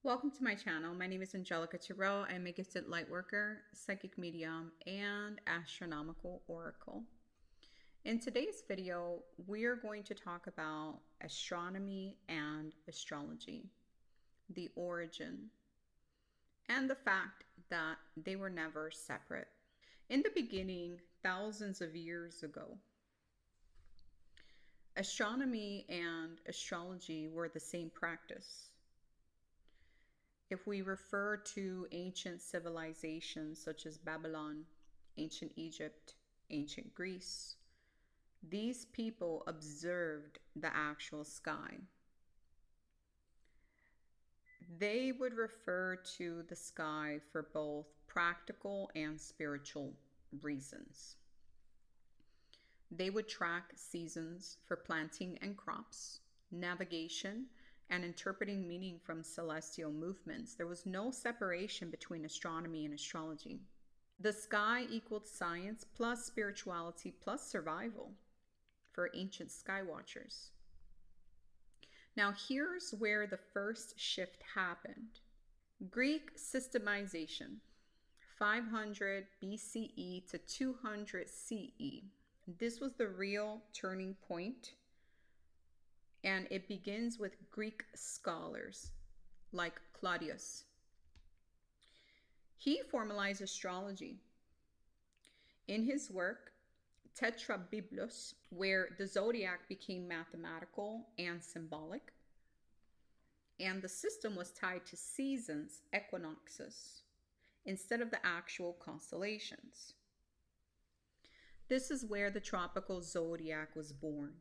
Welcome to my channel. My name is Angelica Terrell. I'm a gifted light worker, psychic medium, and astronomical oracle. In today's video, we are going to talk about astronomy and astrology, the origin, and the fact that they were never separate. In the beginning, thousands of years ago, astronomy and astrology were the same practice. If we refer to ancient civilizations such as Babylon, ancient Egypt, ancient Greece, these people observed the actual sky. They would refer to the sky for both practical and spiritual reasons. They would track seasons for planting and crops, navigation, and interpreting meaning from celestial movements. There was no separation between astronomy and astrology. The sky equaled science plus spirituality plus survival for ancient sky watchers. Now here's where the first shift happened. Greek systemization, 500 BCE to 200 CE. This was the real turning point. And it begins with Greek scholars like Claudius. He formalized astrology in his work Tetrabiblos, where the zodiac became mathematical and symbolic, and the system was tied to seasons, equinoxes, instead of the actual constellations. This is where the tropical zodiac was born,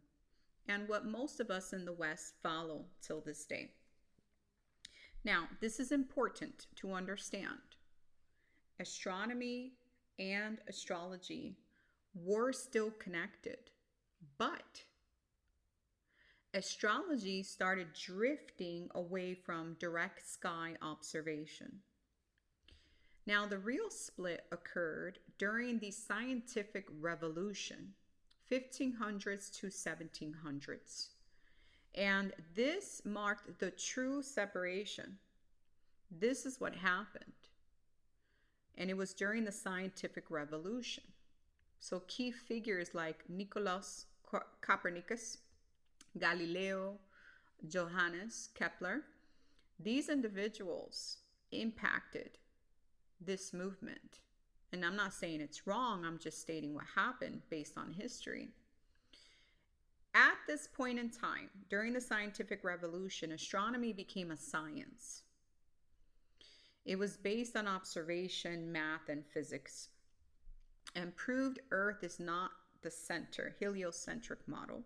and what most of us in the West follow till this day. Now, this is important to understand. Astronomy and astrology were still connected, but astrology started drifting away from direct sky observation. Now, the real split occurred during the scientific revolution, 1500s to 1700s. And this marked the true separation. This is what happened. And it was during the scientific revolution. So key figures like Nicolaus Copernicus, Galileo, Johannes Kepler, these individuals impacted this movement. And I'm not saying it's wrong, I'm just stating what happened based on history. At this point in time, during the scientific revolution, astronomy became a science. It was based on observation, math, and physics, and proved Earth is not the center, heliocentric model,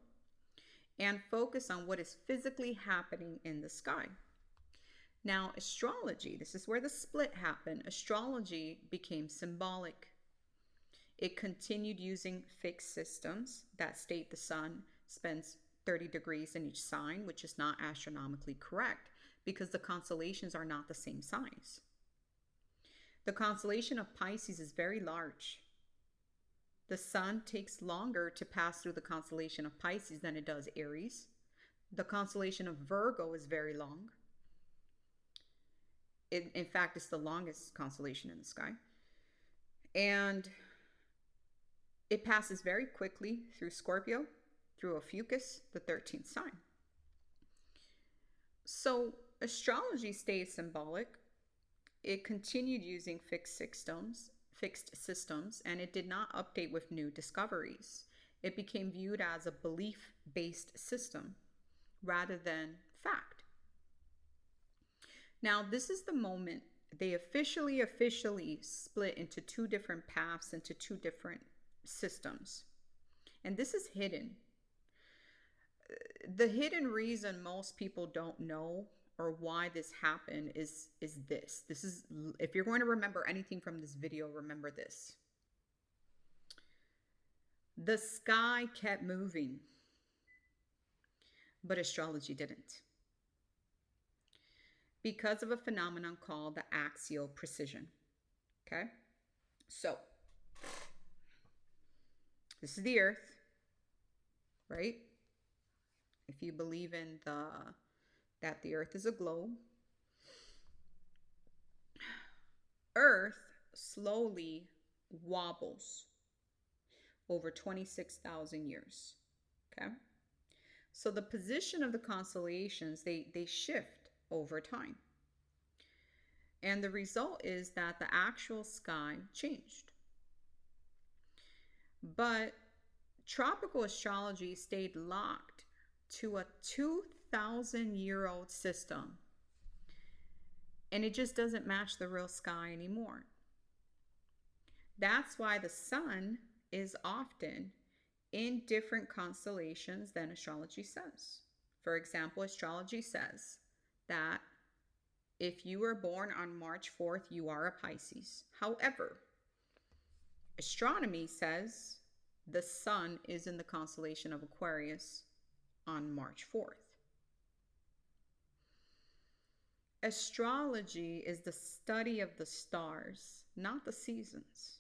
and focused on what is physically happening in the sky. Now, astrology, this is where the split happened. Astrology became symbolic. It continued using fixed systems that state the sun spends 30 degrees in each sign, which is not astronomically correct because the constellations are not the same size. The constellation of Pisces is very large. The sun takes longer to pass through the constellation of Pisces than it does Aries. The constellation of Virgo is very long. In fact, it's the longest constellation in the sky. And it passes very quickly through Scorpio, through Ophiuchus, the 13th sign. So astrology stayed symbolic. It continued using fixed systems, and it did not update with new discoveries. It became viewed as a belief-based system rather than fact. Now, this is the moment they officially split into two different paths, into two different systems. And this is hidden. The hidden reason most people don't know or why this happened is this. This is, if you're going to remember anything from this video, remember this. The sky kept moving, but astrology didn't, because of a phenomenon called the axial precision. Okay? So, this is the Earth, right? If you believe in that the Earth is a globe, Earth slowly wobbles over 26,000 years. Okay? So the position of the constellations, they shift over time. And the result is that the actual sky changed. But tropical astrology stayed locked to a 2,000-year-old system. And it just doesn't match the real sky anymore. That's why the sun is often in different constellations than astrology says. For example, astrology says that if you were born on March 4th, you are a Pisces. However, astronomy says the sun is in the constellation of Aquarius on March 4th. Astrology is the study of the stars, not the seasons.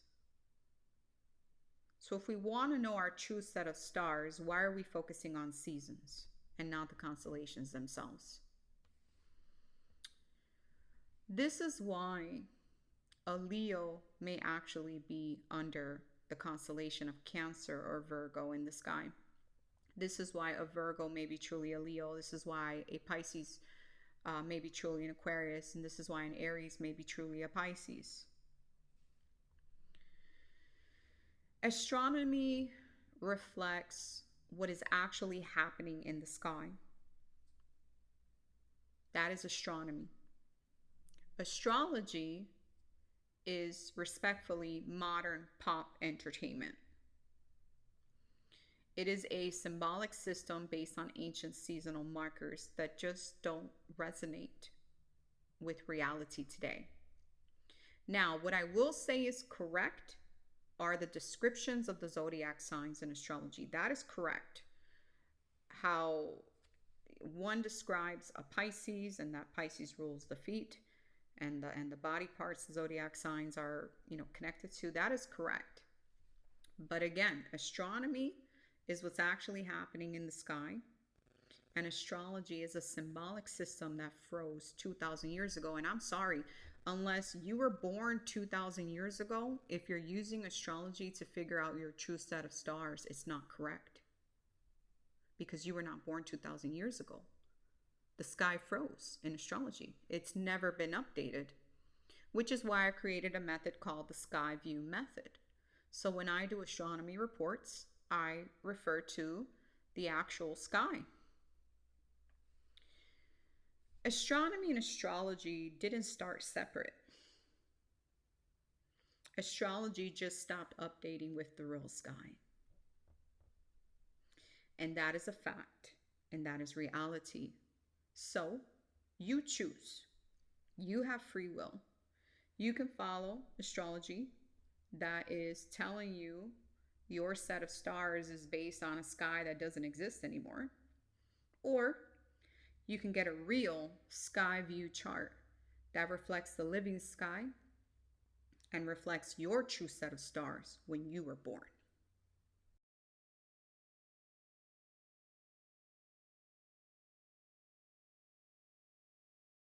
So if we want to know our true set of stars, why are we focusing on seasons and not the constellations themselves? This is why a Leo may actually be under the constellation of Cancer or Virgo in the sky. This is why a Virgo may be truly a Leo. This is why a Pisces may be truly an Aquarius. And this is why an Aries may be truly a Pisces. Astronomy reflects what is actually happening in the sky. That is astronomy. Astrology is respectfully modern pop entertainment. It is a symbolic system based on ancient seasonal markers that just don't resonate with reality today. Now, what I will say is correct are the descriptions of the zodiac signs in astrology. That is correct. How one describes a Pisces, and that Pisces rules the feet, and the body parts the zodiac signs are, connected to. That is correct. But again, astronomy is what's actually happening in the sky, and astrology is a symbolic system that froze 2,000 years ago. And I'm sorry, unless you were born 2,000 years ago, if you're using astrology to figure out your true set of stars, it's not correct, because you were not born 2,000 years ago. The sky froze in astrology. It's never been updated, which is why I created a method called the SkyView method. So when I do astronomy reports, I refer to the actual sky. Astronomy and astrology didn't start separate. Astrology just stopped updating with the real sky. And that is a fact, and that is reality. So you choose. You have free will. You can follow astrology that is telling you your set of stars is based on a sky that doesn't exist anymore. Or you can get a real sky view chart that reflects the living sky and reflects your true set of stars when you were born.